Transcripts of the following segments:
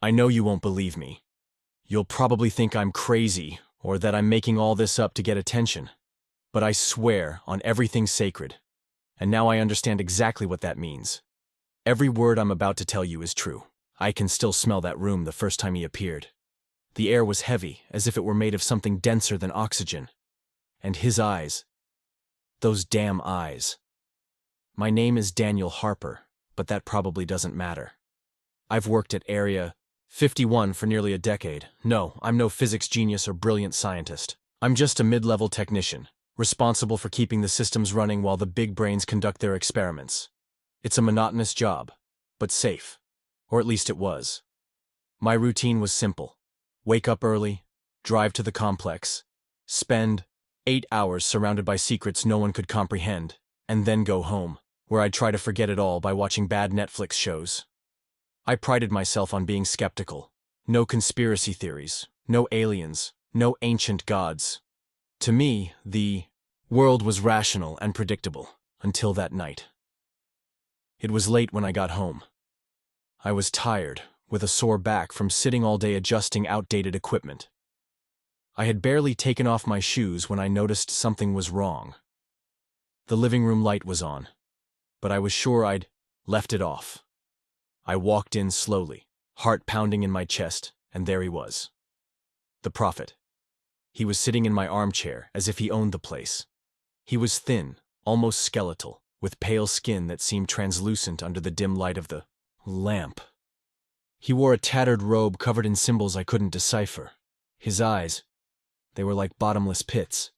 I know you won't believe me. You'll probably think I'm crazy or that I'm making all this up to get attention. But I swear on everything sacred. And now I understand exactly what that means. Every word I'm about to tell you is true. I can still smell that room the first time he appeared. The air was heavy, as if it were made of something denser than oxygen. And his eyes. Those damn eyes. My name is Daniel Harper, but that probably doesn't matter. I've worked at Area 51 for nearly a decade. No, I'm no physics genius or brilliant scientist. I'm just a mid-level technician, responsible for keeping the systems running while the big brains conduct their experiments. It's a monotonous job, but safe. Or at least it was. My routine was simple. Wake up early, drive to the complex, spend 8 hours surrounded by secrets no one could comprehend, and then go home, where I'd try to forget it all by watching bad Netflix shows. I prided myself on being skeptical. No conspiracy theories, no aliens, no ancient gods. To me, the world was rational and predictable, until that night. It was late when I got home. I was tired, with a sore back from sitting all day adjusting outdated equipment. I had barely taken off my shoes when I noticed something was wrong. The living room light was on, but I was sure I'd left it off. I walked in slowly, heart pounding in my chest, and there he was. The prophet. He was sitting in my armchair as if he owned the place. He was thin, almost skeletal, with pale skin that seemed translucent under the dim light of the lamp. He wore a tattered robe covered in symbols I couldn't decipher. His eyes, they were like bottomless pits,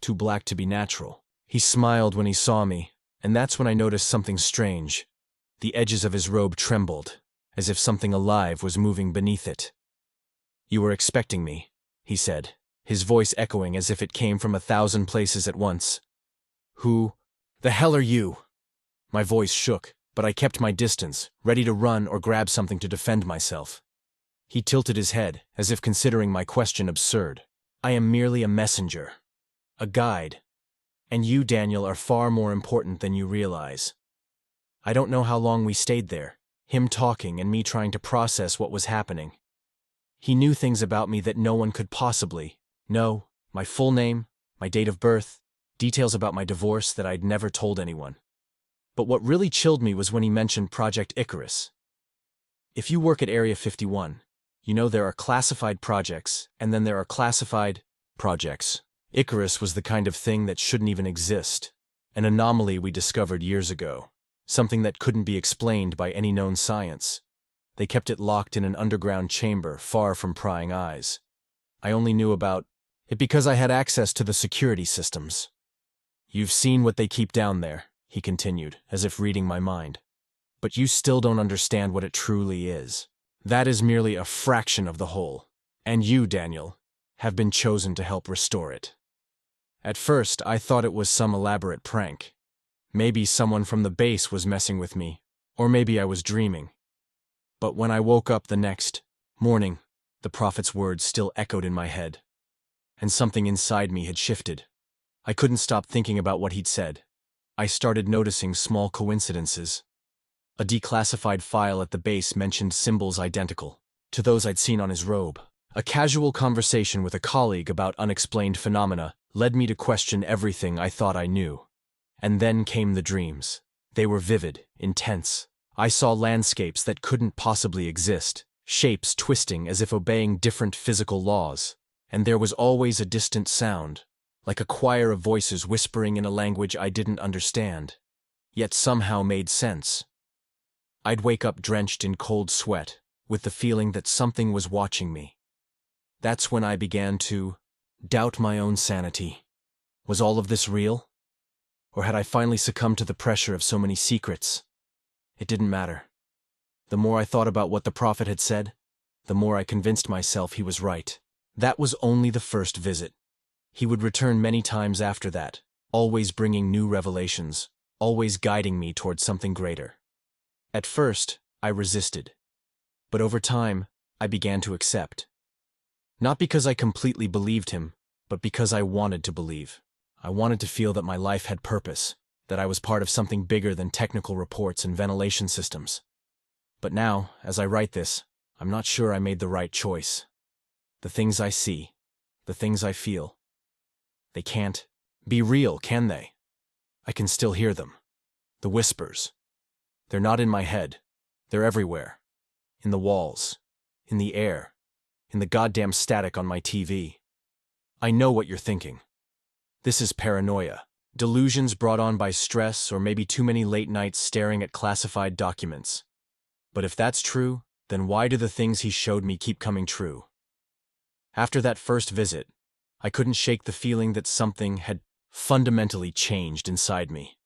too black to be natural. He smiled when he saw me, and that's when I noticed something strange. The edges of his robe trembled, as if something alive was moving beneath it. "You were expecting me," he said, his voice echoing as if it came from 1,000 places at once. "Who the hell are you?" My voice shook, but I kept my distance, ready to run or grab something to defend myself. He tilted his head, as if considering my question absurd. "I am merely a messenger, a guide, and you, Daniel, are far more important than you realize." I don't know how long we stayed there, him talking and me trying to process what was happening. He knew things about me that no one could possibly know: my full name, my date of birth, details about my divorce that I'd never told anyone. But what really chilled me was when he mentioned Project Icarus. If you work at Area 51, you know there are classified projects, and then there are classified projects. Icarus was the kind of thing that shouldn't even exist, an anomaly we discovered years ago. Something that couldn't be explained by any known science. They kept it locked in an underground chamber far from prying eyes. I only knew about it because I had access to the security systems. "You've seen what they keep down there," he continued, as if reading my mind. "But you still don't understand what it truly is. That is merely a fraction of the whole. And you, Daniel, have been chosen to help restore it." At first, I thought it was some elaborate prank. Maybe someone from the base was messing with me, or maybe I was dreaming. But when I woke up the next morning, the prophet's words still echoed in my head, and something inside me had shifted. I couldn't stop thinking about what he'd said. I started noticing small coincidences. A declassified file at the base mentioned symbols identical to those I'd seen on his robe. A casual conversation with a colleague about unexplained phenomena led me to question everything I thought I knew. And then came the dreams. They were vivid, intense. I saw landscapes that couldn't possibly exist, shapes twisting as if obeying different physical laws. And there was always a distant sound, like a choir of voices whispering in a language I didn't understand, yet somehow made sense. I'd wake up drenched in cold sweat, with the feeling that something was watching me. That's when I began to doubt my own sanity. Was all of this real? Or had I finally succumbed to the pressure of so many secrets? It didn't matter. The more I thought about what the prophet had said, the more I convinced myself he was right. That was only the first visit. He would return many times after that, always bringing new revelations, always guiding me towards something greater. At first, I resisted. But over time, I began to accept. Not because I completely believed him, but because I wanted to believe. I wanted to feel that my life had purpose, that I was part of something bigger than technical reports and ventilation systems. But now, as I write this, I'm not sure I made the right choice. The things I see, the things I feel, they can't be real, can they? I can still hear them. The whispers. They're not in my head. They're everywhere. In the walls. In the air. In the goddamn static on my TV. I know what you're thinking. This is paranoia. Delusions brought on by stress or maybe too many late nights staring at classified documents. But if that's true, then why do the things he showed me keep coming true? After that first visit, I couldn't shake the feeling that something had fundamentally changed inside me.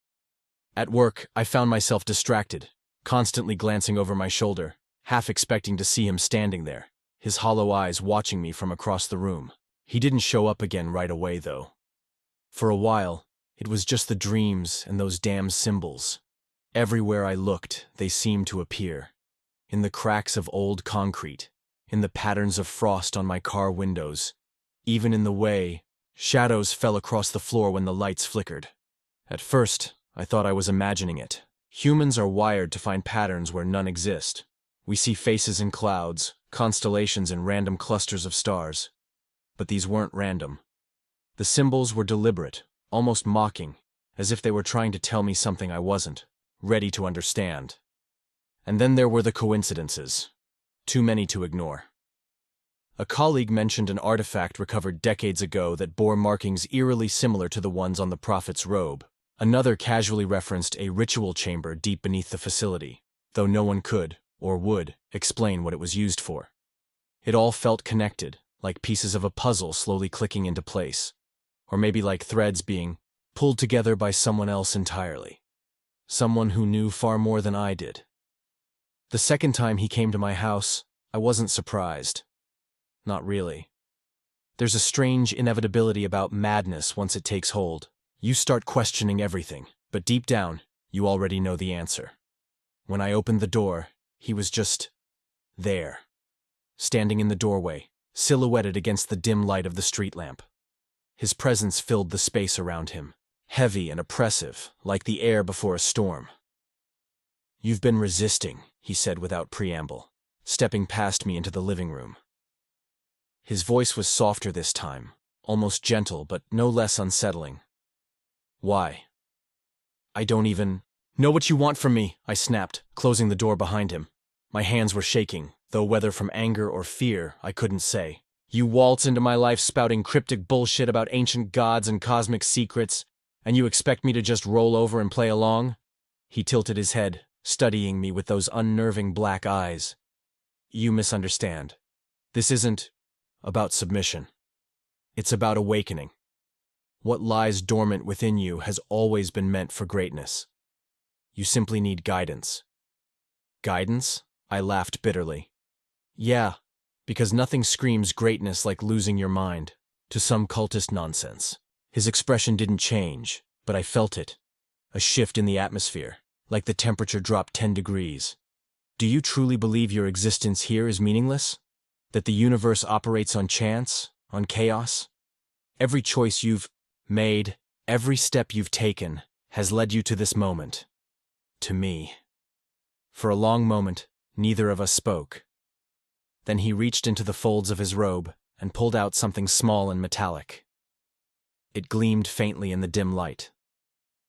At work, I found myself distracted, constantly glancing over my shoulder, half expecting to see him standing there, his hollow eyes watching me from across the room. He didn't show up again right away, though. For a while, it was just the dreams and those damn symbols. Everywhere I looked, they seemed to appear. In the cracks of old concrete, in the patterns of frost on my car windows, even in the way shadows fell across the floor when the lights flickered. At first, I thought I was imagining it. Humans are wired to find patterns where none exist. We see faces in clouds, constellations and random clusters of stars. But these weren't random. The symbols were deliberate, almost mocking, as if they were trying to tell me something I wasn't ready to understand. And then there were the coincidences. Too many to ignore. A colleague mentioned an artifact recovered decades ago that bore markings eerily similar to the ones on the prophet's robe. Another casually referenced a ritual chamber deep beneath the facility, though no one could, or would, explain what it was used for. It all felt connected, like pieces of a puzzle slowly clicking into place, or maybe like threads being pulled together by someone else entirely. Someone who knew far more than I did. The second time he came to my house, I wasn't surprised. Not really. There's a strange inevitability about madness once it takes hold. You start questioning everything, but deep down, you already know the answer. When I opened the door, he was just there, standing in the doorway, silhouetted against the dim light of the street lamp. His presence filled the space around him, heavy and oppressive, like the air before a storm. "You've been resisting," he said without preamble, stepping past me into the living room. His voice was softer this time, almost gentle but no less unsettling. "Why?" "I don't even know what you want from me," I snapped, closing the door behind him. My hands were shaking, though whether from anger or fear, I couldn't say. "You waltz into my life spouting cryptic bullshit about ancient gods and cosmic secrets, and you expect me to just roll over and play along?" He tilted his head, studying me with those unnerving black eyes. "You misunderstand. This isn't about submission. It's about awakening. What lies dormant within you has always been meant for greatness. You simply need guidance." "Guidance?" I laughed bitterly. "Yeah, because nothing screams greatness like losing your mind to some cultist nonsense." His expression didn't change, but I felt it. A shift in the atmosphere, like the temperature dropped 10 degrees. "Do you truly believe your existence here is meaningless? That the universe operates on chance, on chaos? Every choice you've made, every step you've taken, has led you to this moment. To me." For a long moment, neither of us spoke. Then he reached into the folds of his robe and pulled out something small and metallic. It gleamed faintly in the dim light.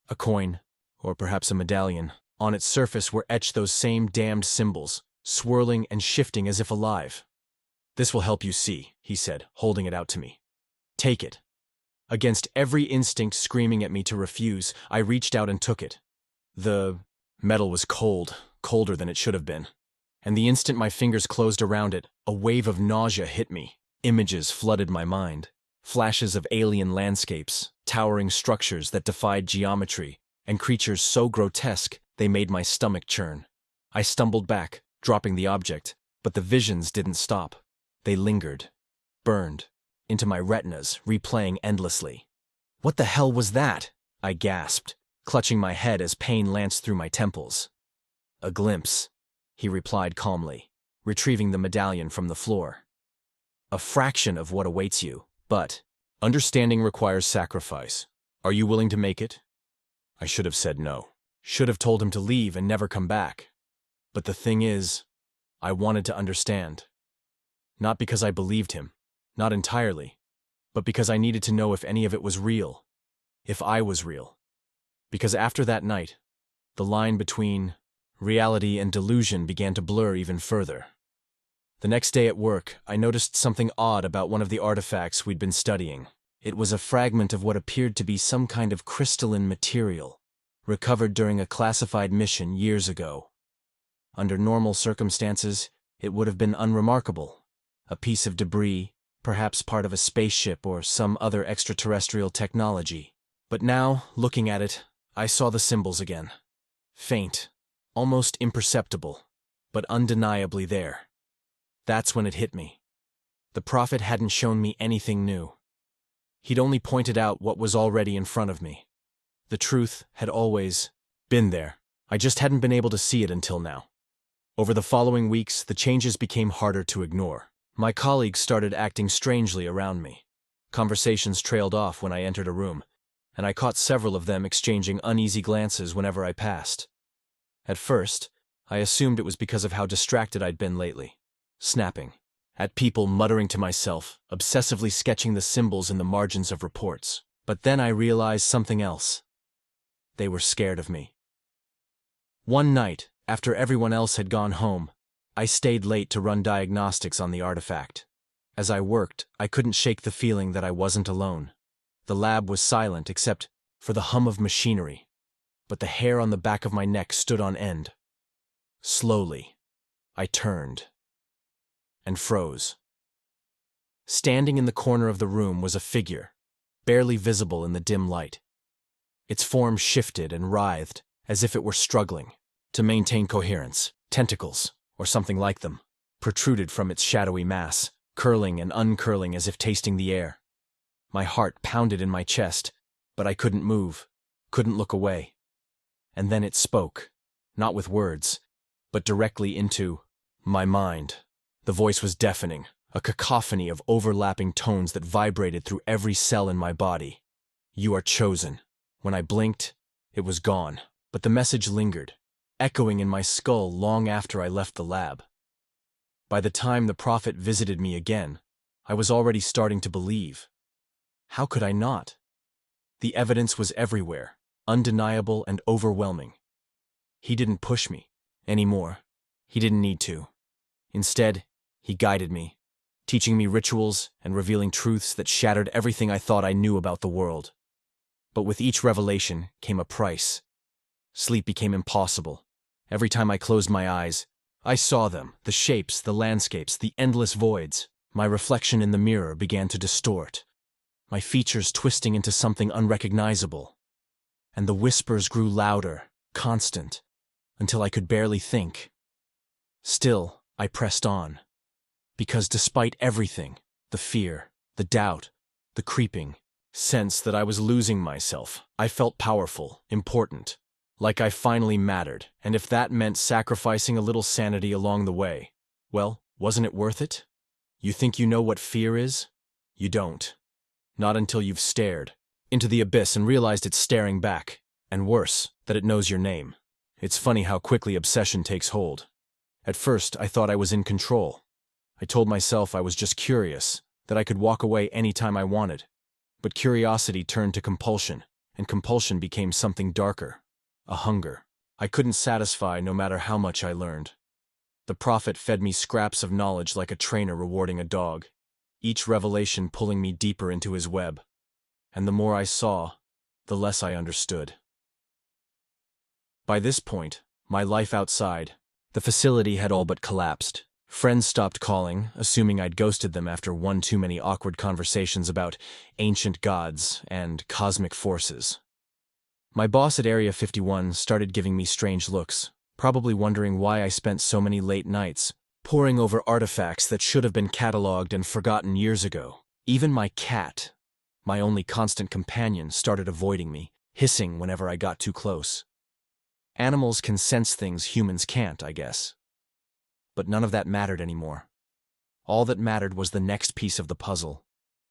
A coin, or perhaps a medallion. On its surface were etched those same damned symbols, swirling and shifting as if alive. "This will help you see," he said, holding it out to me. "Take it." Against every instinct screaming at me to refuse, I reached out and took it. The metal was cold, colder than it should have been. And the instant my fingers closed around it, a wave of nausea hit me. Images flooded my mind. Flashes of alien landscapes, towering structures that defied geometry, and creatures so grotesque they made my stomach churn. I stumbled back, dropping the object, but the visions didn't stop. They lingered, burned, into my retinas, replaying endlessly. "What the hell was that?" I gasped, clutching my head as pain lanced through my temples. "A glimpse," he replied calmly, retrieving the medallion from the floor. "A fraction of what awaits you, but understanding requires sacrifice. Are you willing to make it?" I should have said no. Should have told him to leave and never come back. But the thing is, I wanted to understand. Not because I believed him, not entirely, but because I needed to know if any of it was real, if I was real. Because after that night, the line between reality and delusion began to blur even further. The next day at work, I noticed something odd about one of the artifacts we'd been studying. It was a fragment of what appeared to be some kind of crystalline material, recovered during a classified mission years ago. Under normal circumstances, it would have been unremarkable. A piece of debris, perhaps part of a spaceship or some other extraterrestrial technology. But now, looking at it, I saw the symbols again. Faint, almost imperceptible, but undeniably there. That's when it hit me. The prophet hadn't shown me anything new. He'd only pointed out what was already in front of me. The truth had always been there. I just hadn't been able to see it until now. Over the following weeks, the changes became harder to ignore. My colleagues started acting strangely around me. Conversations trailed off when I entered a room, and I caught several of them exchanging uneasy glances whenever I passed. At first, I assumed it was because of how distracted I'd been lately. Snapping at people, muttering to myself, obsessively sketching the symbols in the margins of reports. But then I realized something else. They were scared of me. One night, after everyone else had gone home, I stayed late to run diagnostics on the artifact. As I worked, I couldn't shake the feeling that I wasn't alone. The lab was silent except for the hum of machinery, but the hair on the back of my neck stood on end. Slowly, I turned and froze. Standing in the corner of the room was a figure, barely visible in the dim light. Its form shifted and writhed as if it were struggling to maintain coherence. Tentacles, or something like them, protruded from its shadowy mass, curling and uncurling as if tasting the air. My heart pounded in my chest, but I couldn't move, couldn't look away. And then it spoke, not with words, but directly into my mind. The voice was deafening, a cacophony of overlapping tones that vibrated through every cell in my body. You are chosen. When I blinked, it was gone, but the message lingered, echoing in my skull long after I left the lab. By the time the prophet visited me again, I was already starting to believe. How could I not? The evidence was everywhere, undeniable and overwhelming. He didn't push me anymore. He didn't need to. Instead, he guided me, teaching me rituals and revealing truths that shattered everything I thought I knew about the world. But with each revelation came a price. Sleep became impossible. Every time I closed my eyes, I saw them, the shapes, the landscapes, the endless voids. My reflection in the mirror began to distort, my features twisting into something unrecognizable. And the whispers grew louder, constant, until I could barely think. Still, I pressed on. Because despite everything, the fear, the doubt, the creeping sense that I was losing myself, I felt powerful, important, like I finally mattered, and if that meant sacrificing a little sanity along the way, well, wasn't it worth it? You think you know what fear is? You don't. Not until you've stared into the abyss and realized it's staring back, and worse, that it knows your name. It's funny how quickly obsession takes hold. At first, I thought I was in control. I told myself I was just curious, that I could walk away anytime I wanted. But curiosity turned to compulsion, and compulsion became something darker, a hunger I couldn't satisfy no matter how much I learned. The prophet fed me scraps of knowledge like a trainer rewarding a dog, each revelation pulling me deeper into his web. And the more I saw, the less I understood. By this point, my life outside, the facility had all but collapsed. Friends stopped calling, assuming I'd ghosted them after one too many awkward conversations about ancient gods and cosmic forces. My boss at Area 51 started giving me strange looks, probably wondering why I spent so many late nights poring over artifacts that should have been cataloged and forgotten years ago. Even my cat, my only constant companion, started avoiding me, hissing whenever I got too close. Animals can sense things humans can't, I guess. But none of that mattered anymore. All that mattered was the next piece of the puzzle,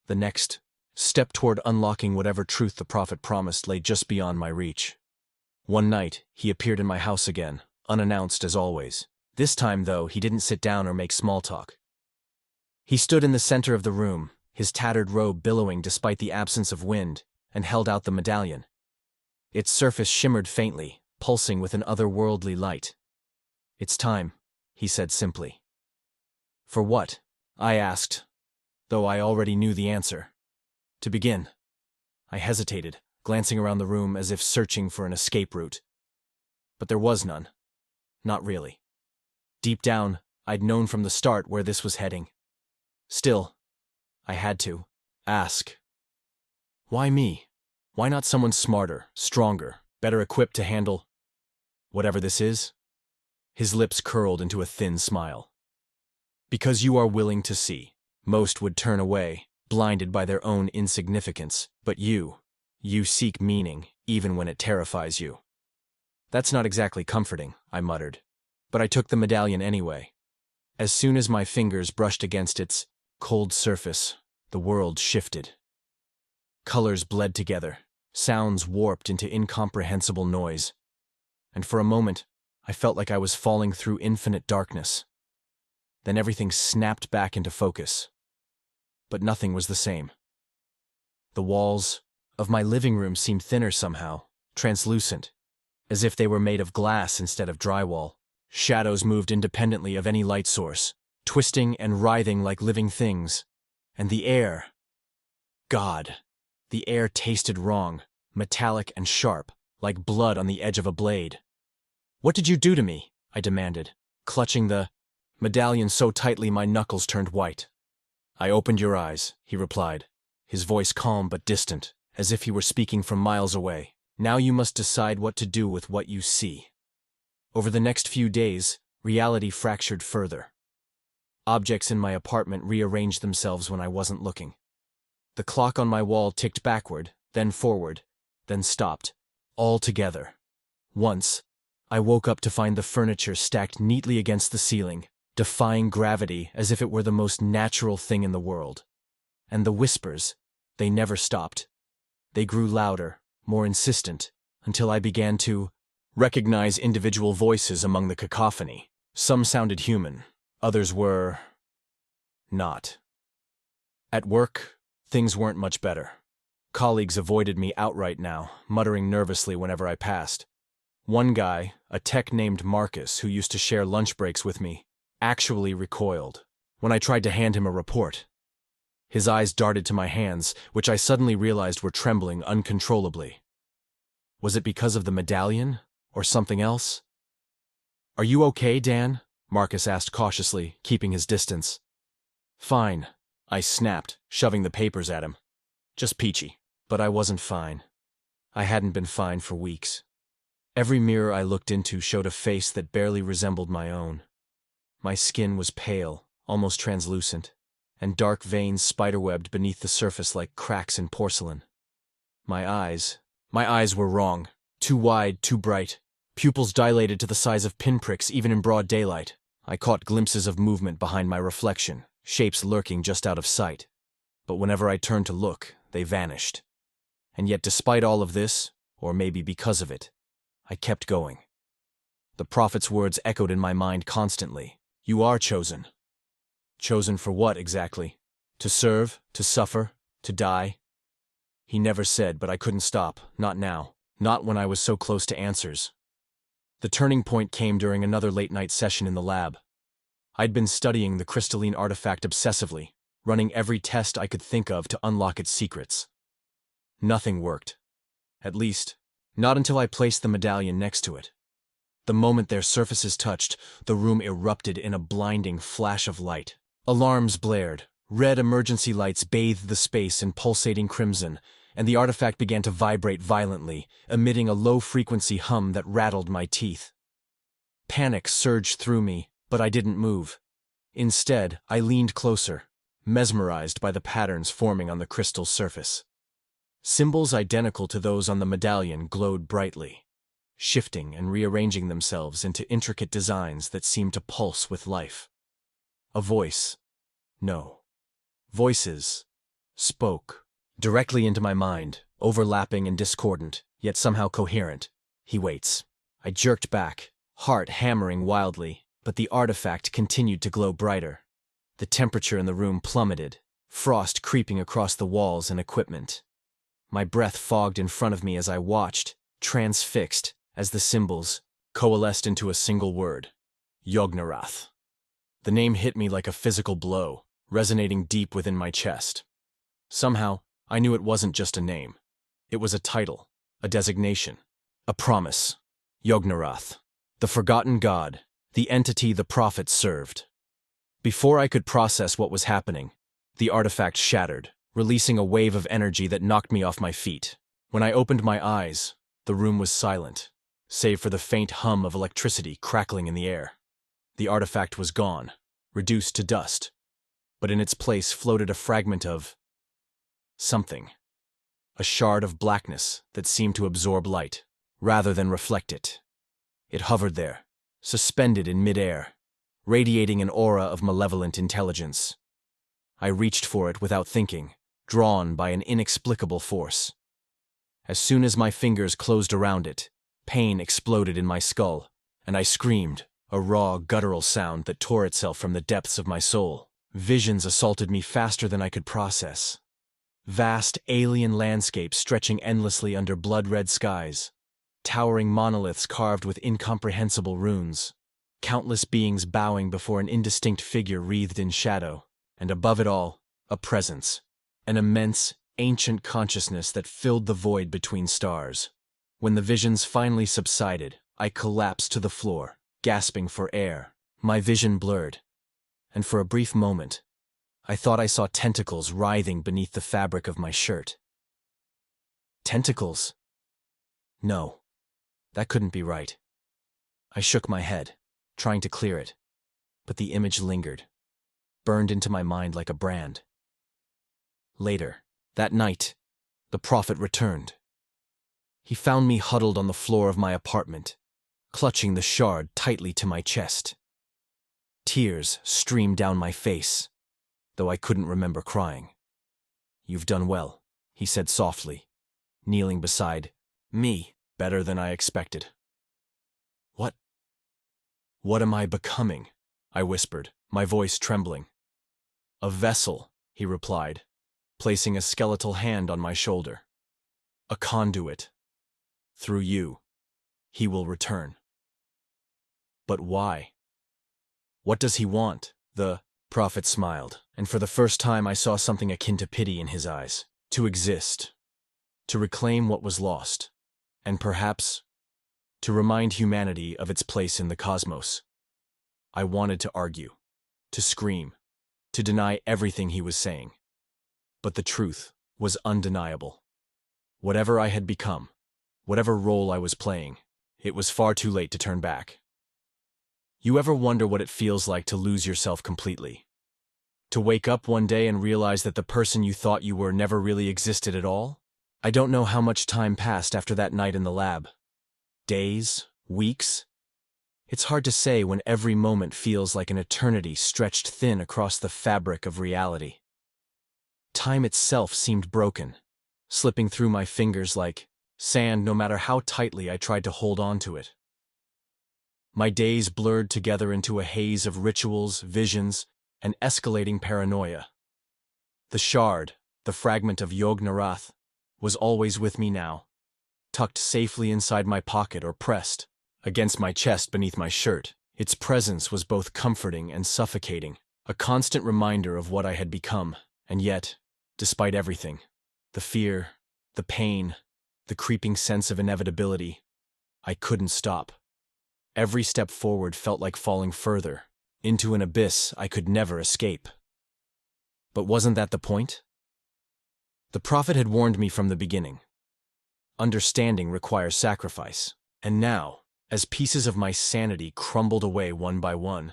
the next step toward unlocking whatever truth the prophet promised lay just beyond my reach. One night, he appeared in my house again, unannounced as always. This time, though, he didn't sit down or make small talk. He stood in the center of the room, his tattered robe billowing despite the absence of wind, and held out the medallion. Its surface shimmered faintly, pulsing with an otherworldly light. "It's time," he said simply. "For what?" I asked, though I already knew the answer. "To begin." I hesitated, glancing around the room as if searching for an escape route. But there was none. Not really. Deep down, I'd known from the start where this was heading. Still, I had to ask. Why me? Why not someone smarter, stronger, better equipped to handle whatever this is? His lips curled into a thin smile. "Because you are willing to see. Most would turn away, blinded by their own insignificance, but you seek meaning, even when it terrifies you." "That's not exactly comforting," I muttered, but I took the medallion anyway. As soon as my fingers brushed against its cold surface, the world shifted. Colors bled together, sounds warped into incomprehensible noise, and for a moment, I felt like I was falling through infinite darkness. Then everything snapped back into focus. But nothing was the same. The walls of my living room seemed thinner somehow, translucent, as if they were made of glass instead of drywall. Shadows moved independently of any light source, twisting and writhing like living things. And the air. God, the air tasted wrong, metallic and sharp, like blood on the edge of a blade. "What did you do to me?" I demanded, clutching the medallion so tightly my knuckles turned white. "I opened your eyes," he replied, his voice calm but distant, as if he were speaking from miles away. "Now you must decide what to do with what you see." Over the next few days, reality fractured further. Objects in my apartment rearranged themselves when I wasn't looking. The clock on my wall ticked backward, then forward, then stopped, all together. Once, I woke up to find the furniture stacked neatly against the ceiling, defying gravity as if it were the most natural thing in the world. And the whispers, they never stopped. They grew louder, more insistent, until I began to recognize individual voices among the cacophony. Some sounded human, others were not. At work, things weren't much better. Colleagues avoided me outright now, muttering nervously whenever I passed. One guy, a tech named Marcus, who used to share lunch breaks with me, actually recoiled when I tried to hand him a report. His eyes darted to my hands, which I suddenly realized were trembling uncontrollably. Was it because of the medallion, or something else? "Are you okay, Dan?" Marcus asked cautiously, keeping his distance. "Fine," I snapped, shoving the papers at him. "Just peachy." But I wasn't fine. I hadn't been fine for weeks. Every mirror I looked into showed a face that barely resembled my own. My skin was pale, almost translucent, and dark veins spiderwebbed beneath the surface like cracks in porcelain. My eyes were wrong. Too wide, too bright. Pupils dilated to the size of pinpricks even in broad daylight. I caught glimpses of movement behind my reflection, shapes lurking just out of sight. But whenever I turned to look, they vanished. And yet despite all of this, or maybe because of it, I kept going. The prophet's words echoed in my mind constantly. "You are chosen." Chosen for what, exactly? To serve, to suffer, to die? He never said, but I couldn't stop, not now, not when I was so close to answers. The turning point came during another late-night session in the lab. I'd been studying the crystalline artifact obsessively, running every test I could think of to unlock its secrets. Nothing worked. At least, not until I placed the medallion next to it. The moment their surfaces touched, the room erupted in a blinding flash of light. Alarms blared, red emergency lights bathed the space in pulsating crimson, and the artifact began to vibrate violently, emitting a low-frequency hum that rattled my teeth. Panic surged through me, but I didn't move. Instead, I leaned closer, mesmerized by the patterns forming on the crystal's surface. Symbols identical to those on the medallion glowed brightly, shifting and rearranging themselves into intricate designs that seemed to pulse with life. A voice. No. Voices. Spoke. Directly into my mind, overlapping and discordant, yet somehow coherent. "He waits." I jerked back, heart hammering wildly, But the artifact continued to glow brighter. The temperature in the room plummeted, frost creeping across the walls and equipment. My breath fogged in front of me as I watched, transfixed, as the symbols coalesced into a single word: Yogg-Narath. The name hit me like a physical blow, resonating deep within my chest. Somehow, I knew it wasn't just a name. It was a title, a designation, a promise. Yogg-Narath, the forgotten god, the entity the prophets served. Before I could process what was happening, the artifact shattered, releasing a wave of energy that knocked me off my feet. When I opened my eyes, the room was silent, save for the faint hum of electricity crackling in the air. The artifact was gone, reduced to dust, but in its place floated a fragment of something. A shard of blackness that seemed to absorb light, rather than reflect it. It hovered there, suspended in midair, radiating an aura of malevolent intelligence. I reached for it without thinking, drawn by an inexplicable force. As soon as my fingers closed around it, pain exploded in my skull, and I screamed, a raw, guttural sound that tore itself from the depths of my soul. Visions assaulted me faster than I could process. Vast, alien landscapes stretching endlessly under blood-red skies. Towering monoliths carved with incomprehensible runes. Countless beings bowing before an indistinct figure wreathed in shadow. And above it all, a presence. An immense, ancient consciousness that filled the void between stars. When the visions finally subsided, I collapsed to the floor, gasping for air. My vision blurred, and for a brief moment, I thought I saw tentacles writhing beneath the fabric of my shirt. Tentacles? No, that couldn't be right. I shook my head, trying to clear it, but the image lingered, burned into my mind like a brand. Later, that night, the prophet returned. He found me huddled on the floor of my apartment, clutching the shard tightly to my chest. Tears streamed down my face, though I couldn't remember crying. "You've done well," he said softly, kneeling beside me, better than I expected. What am I becoming?" I whispered, my voice trembling. "A vessel," he replied, placing a skeletal hand on my shoulder. "A conduit. Through you, he will return." "But why? What does he want?" The prophet smiled, and for the first time I saw something akin to pity in his eyes. To exist. To reclaim what was lost. And perhaps, to remind humanity of its place in the cosmos. I wanted to argue, to scream, to deny everything he was saying. But the truth was undeniable. Whatever I had become, whatever role I was playing, it was far too late to turn back. You ever wonder what it feels like to lose yourself completely? To wake up one day and realize that the person you thought you were never really existed at all? I don't know how much time passed after that night in the lab. Days? Weeks? It's hard to say when every moment feels like an eternity stretched thin across the fabric of reality. Time itself seemed broken, slipping through my fingers like sand no matter how tightly I tried to hold on to it. My days blurred together into a haze of rituals, visions, and escalating paranoia. The shard, the fragment of Yogg-Narath, was always with me now, tucked safely inside my pocket or pressed against my chest beneath my shirt. Its presence was both comforting and suffocating, a constant reminder of what I had become. And yet, despite everything, the fear, the pain, the creeping sense of inevitability, I couldn't stop. Every step forward felt like falling further, into an abyss I could never escape. But wasn't that the point? The prophet had warned me from the beginning. Understanding requires sacrifice. And now, as pieces of my sanity crumbled away one by one,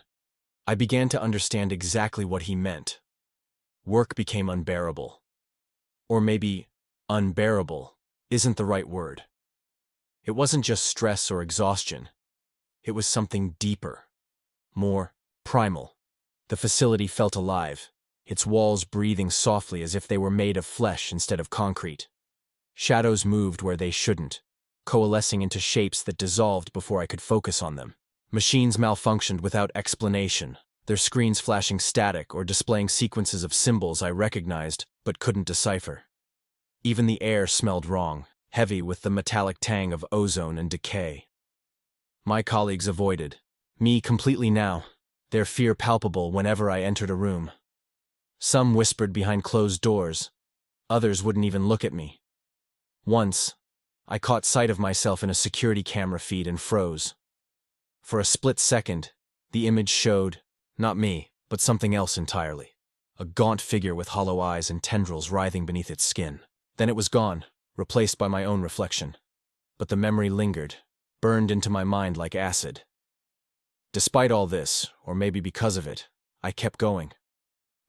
I began to understand exactly what he meant. Work became unbearable. Or maybe, unbearable isn't the right word. It wasn't just stress or exhaustion. It was something deeper, more primal. The facility felt alive, its walls breathing softly as if they were made of flesh instead of concrete. Shadows moved where they shouldn't, coalescing into shapes that dissolved before I could focus on them. Machines malfunctioned without explanation, their screens flashing static or displaying sequences of symbols I recognized but couldn't decipher. Even the air smelled wrong, heavy with the metallic tang of ozone and decay. My colleagues avoided, me completely now, their fear palpable whenever I entered a room. Some whispered behind closed doors, others wouldn't even look at me. Once, I caught sight of myself in a security camera feed and froze. For a split second, the image showed, not me, but something else entirely. A gaunt figure with hollow eyes and tendrils writhing beneath its skin. Then it was gone, replaced by my own reflection. But the memory lingered, burned into my mind like acid. Despite all this, or maybe because of it, I kept going.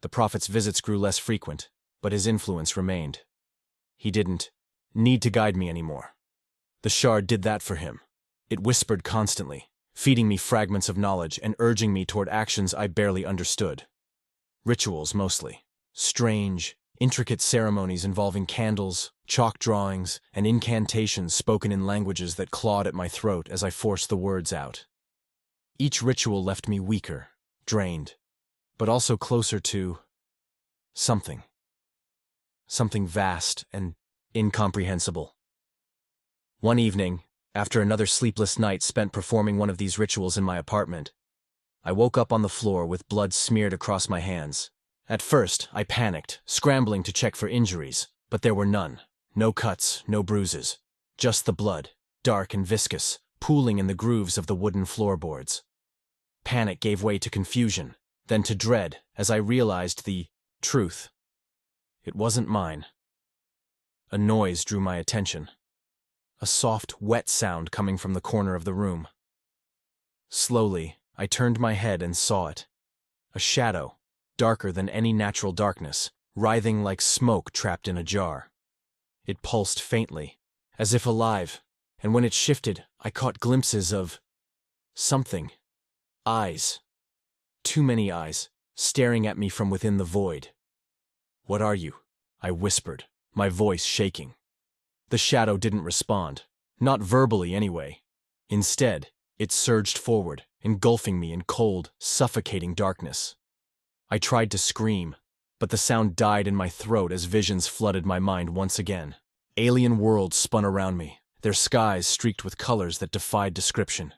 The prophet's visits grew less frequent, but his influence remained. He didn't need to guide me anymore. The shard did that for him. It whispered constantly, feeding me fragments of knowledge and urging me toward actions I barely understood. Rituals, mostly. Strange, intricate ceremonies involving candles, chalk drawings, and incantations spoken in languages that clawed at my throat as I forced the words out. Each ritual left me weaker, drained, but also closer to something. Something vast and incomprehensible. One evening, after another sleepless night spent performing one of these rituals in my apartment, I woke up on the floor with blood smeared across my hands. At first, I panicked, scrambling to check for injuries, but there were none. No cuts, no bruises. Just the blood, dark and viscous, pooling in the grooves of the wooden floorboards. Panic gave way to confusion, then to dread as I realized the truth. It wasn't mine. A noise drew my attention. A soft, wet sound coming from the corner of the room. Slowly, I turned my head and saw it. A shadow, darker than any natural darkness, writhing like smoke trapped in a jar. It pulsed faintly, as if alive, and when it shifted, I caught glimpses of something. Eyes. Too many eyes, staring at me from within the void. "What are you?" I whispered, my voice shaking. The shadow didn't respond, not verbally anyway. Instead, it surged forward, engulfing me in cold, suffocating darkness. I tried to scream, but the sound died in my throat as visions flooded my mind once again. Alien worlds spun around me, their skies streaked with colors that defied description.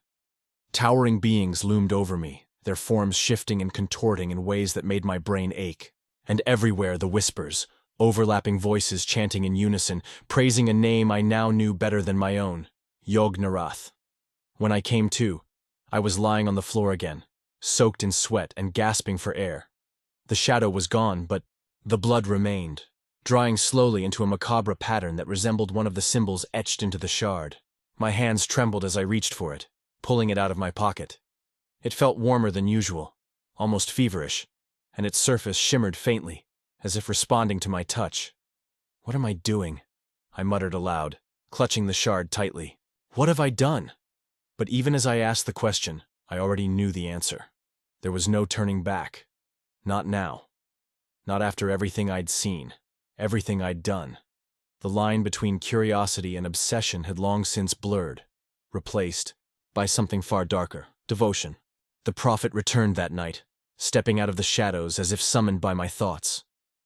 Towering beings loomed over me, their forms shifting and contorting in ways that made my brain ache. And everywhere the whispers, overlapping voices chanting in unison, praising a name I now knew better than my own, Yog-Narath. When I came to, I was lying on the floor again, soaked in sweat and gasping for air. The shadow was gone, but the blood remained, drying slowly into a macabre pattern that resembled one of the symbols etched into the shard. My hands trembled as I reached for it, pulling it out of my pocket. It felt warmer than usual, almost feverish, and its surface shimmered faintly, as if responding to my touch. "What am I doing?" I muttered aloud, clutching the shard tightly. "What have I done?" But even as I asked the question, I already knew the answer. There was no turning back. Not now. Not after everything I'd seen, everything I'd done. The line between curiosity and obsession had long since blurred, replaced by something far darker, devotion. The prophet returned that night, stepping out of the shadows as if summoned by my thoughts.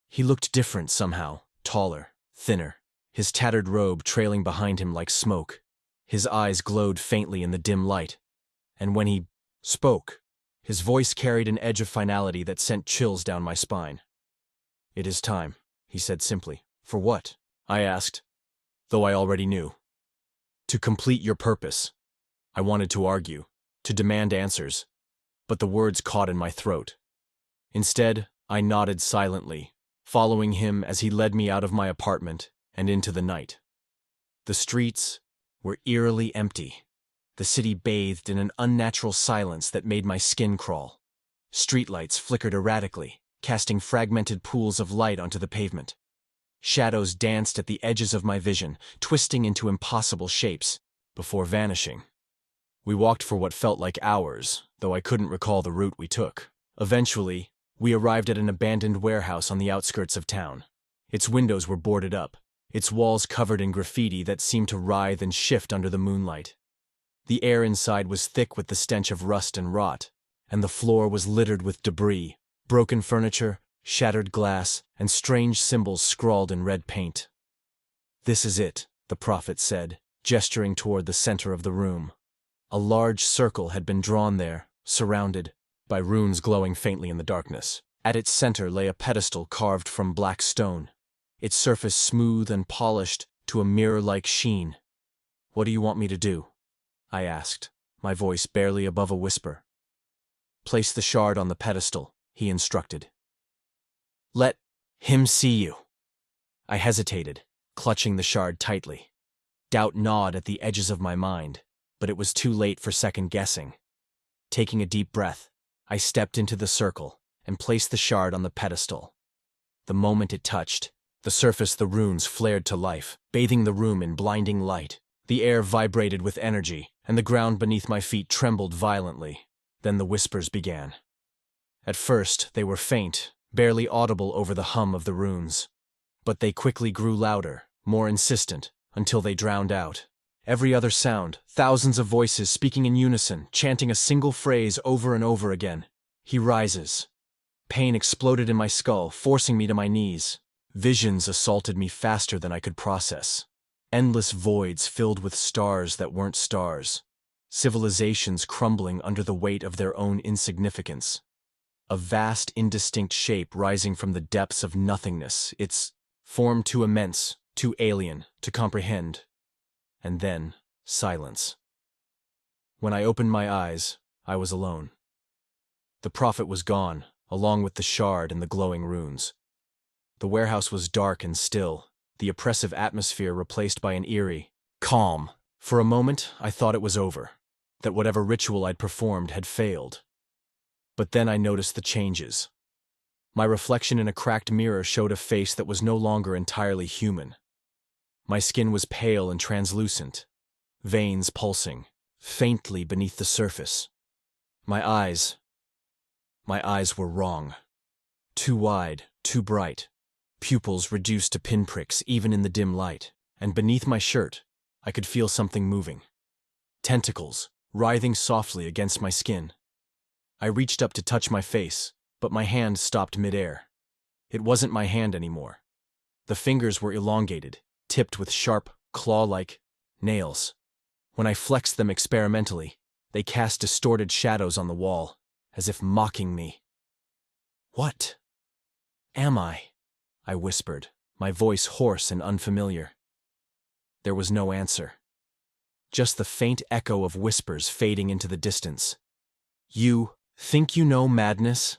He looked different somehow, taller, thinner, his tattered robe trailing behind him like smoke. His eyes glowed faintly in the dim light, and when he spoke, his voice carried an edge of finality that sent chills down my spine. "It is time," he said simply. "For what?" I asked, though I already knew. "To complete your purpose." I wanted to argue, to demand answers, but the words caught in my throat. Instead, I nodded silently, following him as he led me out of my apartment and into the night. The streets were eerily empty, the city bathed in an unnatural silence that made my skin crawl. Streetlights flickered erratically, casting fragmented pools of light onto the pavement. Shadows danced at the edges of my vision, twisting into impossible shapes, before vanishing. We walked for what felt like hours, though I couldn't recall the route we took. Eventually, we arrived at an abandoned warehouse on the outskirts of town. Its windows were boarded up, its walls covered in graffiti that seemed to writhe and shift under the moonlight. The air inside was thick with the stench of rust and rot, and the floor was littered with debris, broken furniture, shattered glass, and strange symbols scrawled in red paint. "This is it," the prophet said, gesturing toward the center of the room. A large circle had been drawn there, surrounded by runes glowing faintly in the darkness. At its center lay a pedestal carved from black stone, its surface smooth and polished to a mirror-like sheen. "What do you want me to do?" I asked, my voice barely above a whisper. "Place the shard on the pedestal," he instructed. "Let him see you." I hesitated, clutching the shard tightly. Doubt gnawed at the edges of my mind, but it was too late for second-guessing. Taking a deep breath, I stepped into the circle and placed the shard on the pedestal. The moment it touched, the runes flared to life, bathing the room in blinding light. The air vibrated with energy, and the ground beneath my feet trembled violently. Then the whispers began. At first, they were faint, barely audible over the hum of the runes. But they quickly grew louder, more insistent, until they drowned out every other sound, thousands of voices speaking in unison, chanting a single phrase over and over again. "He rises." Pain exploded in my skull, forcing me to my knees. Visions assaulted me faster than I could process. Endless voids filled with stars that weren't stars. Civilizations crumbling under the weight of their own insignificance. A vast, indistinct shape rising from the depths of nothingness, its form too immense, too alien, to comprehend. And then, silence. When I opened my eyes, I was alone. The prophet was gone, along with the shard and the glowing runes. The warehouse was dark and still, the oppressive atmosphere replaced by an eerie calm. For a moment, I thought it was over, that whatever ritual I'd performed had failed. But then I noticed the changes. My reflection in a cracked mirror showed a face that was no longer entirely human. My skin was pale and translucent, veins pulsing, faintly beneath the surface. My eyes were wrong. Too wide, too bright, pupils reduced to pinpricks even in the dim light, and beneath my shirt, I could feel something moving. Tentacles, writhing softly against my skin. I reached up to touch my face, but my hand stopped midair. It wasn't my hand anymore. The fingers were elongated, tipped with sharp, claw-like nails. When I flexed them experimentally, they cast distorted shadows on the wall, as if mocking me. "What am I?" I whispered, my voice hoarse and unfamiliar. There was no answer. Just the faint echo of whispers fading into the distance. "You think you know madness?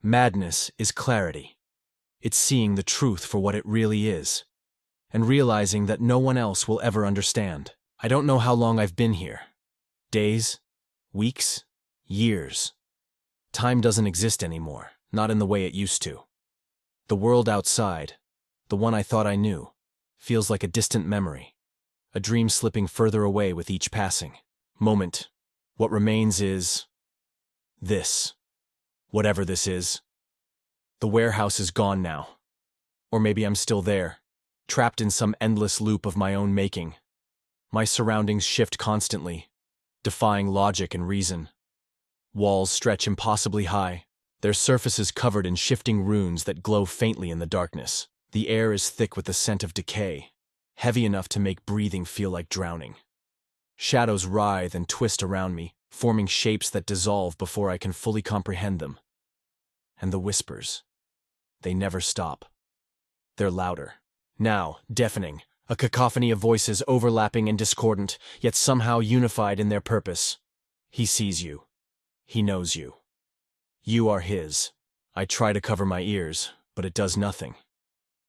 Madness is clarity. It's seeing the truth for what it really is, and realizing that no one else will ever understand. I don't know how long I've been here. Days? Weeks? Years? Time doesn't exist anymore, not in the way it used to. The world outside, the one I thought I knew, feels like a distant memory, a dream slipping further away with each passing moment. What remains is this. Whatever this is. The warehouse is gone now. Or maybe I'm still there, trapped in some endless loop of my own making. My surroundings shift constantly, defying logic and reason. Walls stretch impossibly high, their surfaces covered in shifting runes that glow faintly in the darkness. The air is thick with the scent of decay, heavy enough to make breathing feel like drowning. Shadows writhe and twist around me, forming shapes that dissolve before I can fully comprehend them. And the whispers, they never stop. They're louder. Now, deafening, a cacophony of voices overlapping and discordant, yet somehow unified in their purpose. He sees you. He knows you. You are his. I try to cover my ears, but it does nothing.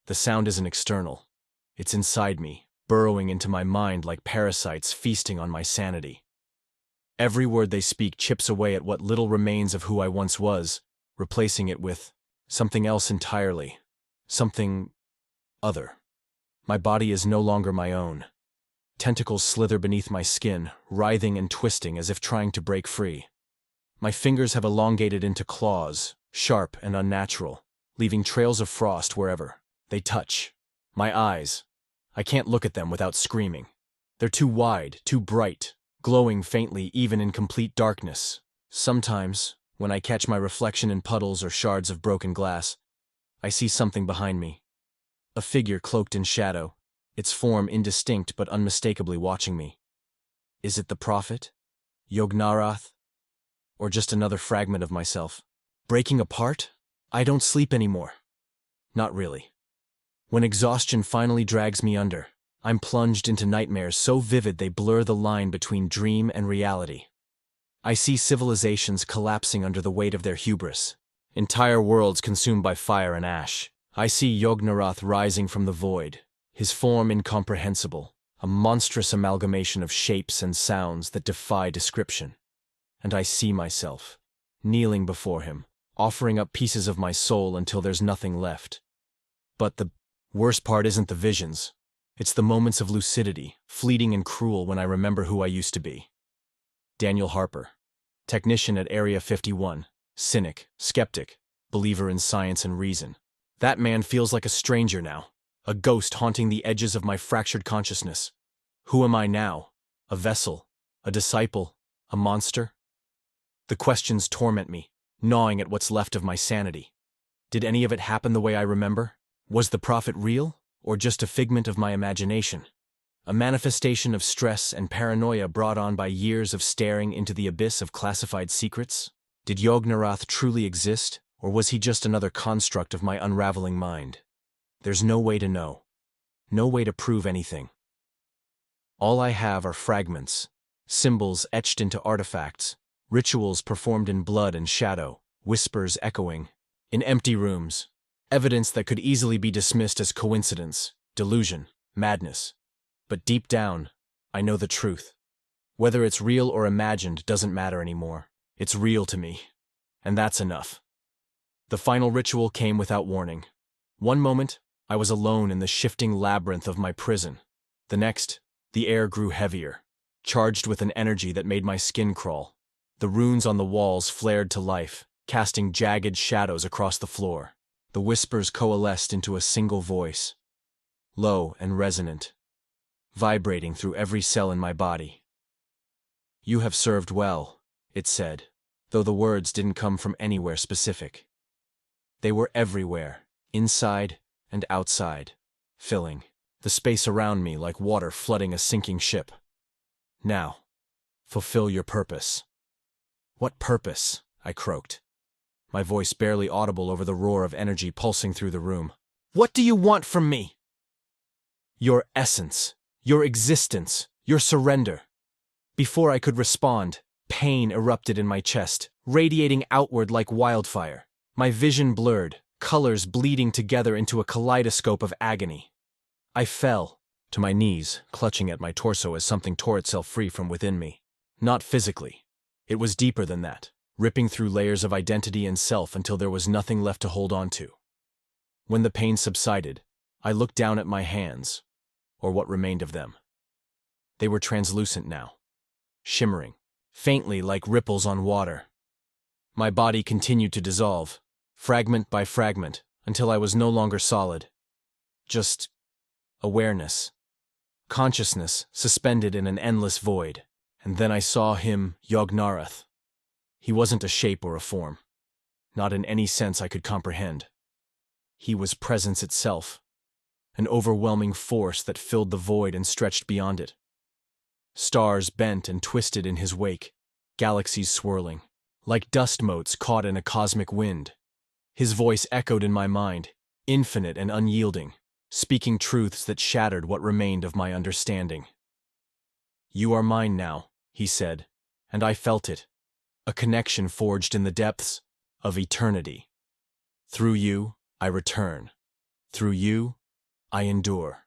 The sound isn't external. It's inside me, burrowing into my mind like parasites feasting on my sanity. Every word they speak chips away at what little remains of who I once was, replacing it with something else entirely, something other. My body is no longer my own. Tentacles slither beneath my skin, writhing and twisting as if trying to break free. My fingers have elongated into claws, sharp and unnatural, leaving trails of frost wherever they touch. My eyes, I can't look at them without screaming. They're too wide, too bright, glowing faintly even in complete darkness. Sometimes, when I catch my reflection in puddles or shards of broken glass, I see something behind me. A figure cloaked in shadow, its form indistinct but unmistakably watching me. Is it the prophet? Yog-Naroth? Or just another fragment of myself? Breaking apart? I don't sleep anymore. Not really. When exhaustion finally drags me under, I'm plunged into nightmares so vivid they blur the line between dream and reality. I see civilizations collapsing under the weight of their hubris, entire worlds consumed by fire and ash. I see Yog-Naroth rising from the void, his form incomprehensible, a monstrous amalgamation of shapes and sounds that defy description. And I see myself, kneeling before him, offering up pieces of my soul until there's nothing left. But the worst part isn't the visions. It's the moments of lucidity, fleeting and cruel when I remember who I used to be. Daniel Harper, technician at Area 51, cynic, skeptic, believer in science and reason. That man feels like a stranger now, a ghost haunting the edges of my fractured consciousness. Who am I now? A vessel? A disciple? A monster? The questions torment me, gnawing at what's left of my sanity. Did any of it happen the way I remember? Was the prophet real, or just a figment of my imagination? A manifestation of stress and paranoia brought on by years of staring into the abyss of classified secrets? Did Yog-Naroth truly exist, or was he just another construct of my unraveling mind? There's no way to know. No way to prove anything. All I have are fragments, symbols etched into artifacts, rituals performed in blood and shadow, whispers echoing, in empty rooms, evidence that could easily be dismissed as coincidence, delusion, madness. But deep down, I know the truth. Whether it's real or imagined doesn't matter anymore. It's real to me. And that's enough. The final ritual came without warning. One moment, I was alone in the shifting labyrinth of my prison. The next, the air grew heavier, charged with an energy that made my skin crawl. The runes on the walls flared to life, casting jagged shadows across the floor. The whispers coalesced into a single voice, low and resonant, vibrating through every cell in my body. "You have served well," it said, though the words didn't come from anywhere specific. They were everywhere, inside and outside, filling the space around me like water flooding a sinking ship. "Now, fulfill your purpose." "What purpose?" I croaked, my voice barely audible over the roar of energy pulsing through the room. "What do you want from me?" "Your essence, your existence, your surrender." Before I could respond, pain erupted in my chest, radiating outward like wildfire. My vision blurred, colors bleeding together into a kaleidoscope of agony. I fell to my knees, clutching at my torso as something tore itself free from within me. Not physically. It was deeper than that, ripping through layers of identity and self until there was nothing left to hold on to. When the pain subsided, I looked down at my hands, or what remained of them. They were translucent now, shimmering, faintly like ripples on water. My body continued to dissolve, fragment by fragment, until I was no longer solid. Just awareness. Consciousness suspended in an endless void. And then I saw him, Yog-Naroth. He wasn't a shape or a form. Not in any sense I could comprehend. He was presence itself. An overwhelming force that filled the void and stretched beyond it. Stars bent and twisted in his wake, galaxies swirling, like dust motes caught in a cosmic wind. His voice echoed in my mind, infinite and unyielding, speaking truths that shattered what remained of my understanding. "You are mine now," he said, and I felt it, a connection forged in the depths of eternity. "Through you, I return. Through you, I endure."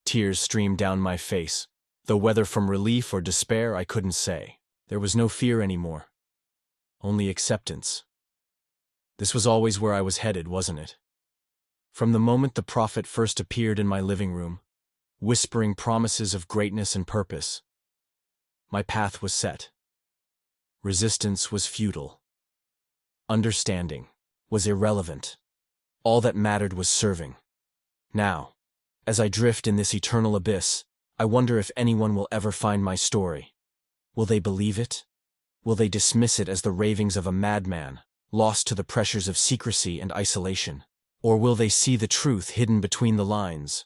Tears streamed down my face, though whether from relief or despair I couldn't say. There was no fear anymore. Only acceptance. This was always where I was headed, wasn't it? From the moment the prophet first appeared in my living room, whispering promises of greatness and purpose, my path was set. Resistance was futile. Understanding was irrelevant. All that mattered was serving. Now, as I drift in this eternal abyss, I wonder if anyone will ever find my story. Will they believe it? Will they dismiss it as the ravings of a madman, lost to the pressures of secrecy and isolation? Or will they see the truth hidden between the lines,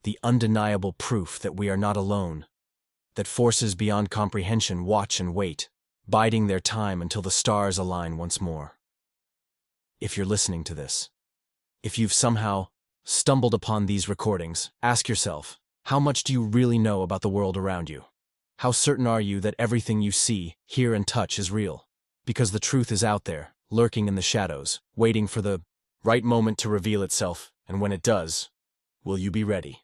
the undeniable proof that we are not alone, that forces beyond comprehension watch and wait, biding their time until the stars align once more? If you're listening to this, if you've somehow stumbled upon these recordings, ask yourself, how much do you really know about the world around you? How certain are you that everything you see, hear, and touch is real? Because the truth is out there, lurking in the shadows, waiting for the right moment to reveal itself, and when it does, will you be ready?